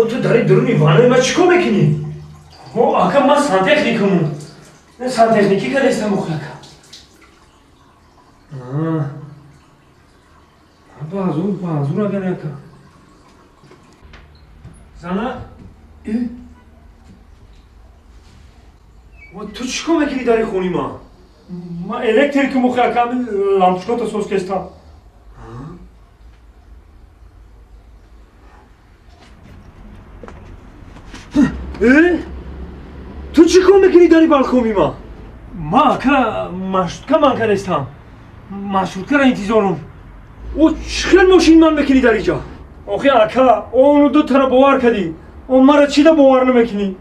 تو داری درونی وانه ما چیکار میکنی؟ آقا من سانتکنیکم. نه سانتکنیکی که دستم مخلکم. بازور اگر یکا. زنه؟ و تو چیکار میکنی داری خونی ما؟ ما الکتریک مخلکم لامپشکوت سوز کستم. تو چیکار میکنی داری بالخونی ما؟ ما که مشروطه من که دستم. مشروطه را انتظارم. او چخیل ماشین من میکنی در اینجا؟ آخی اکا اونو دو طرف باور کردی. اون مرا چی دا باور نمیکنی؟